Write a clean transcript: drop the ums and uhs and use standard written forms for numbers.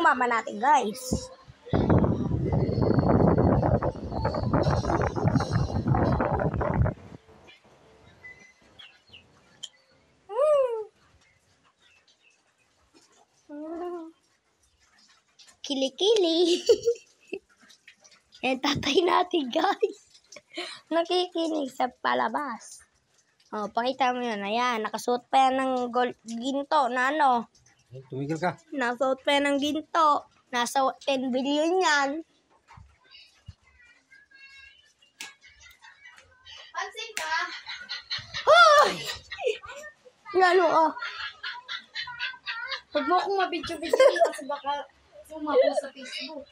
mama natin, guys. Kili-kili. Yan, tatay natin, guys. Nakikinig sa palabas. Oh, pakita mo yun. Ayan, nakasuot pa yan ng ginto na ano. Tumigil ka. Nasuot pa yan ng ginto. Nasa 10 billion yan. Pansin ka? Hoy! Lalo ah. Huwag mo akong mabidyo-bidyo kasi baka sumapo sa Facebook.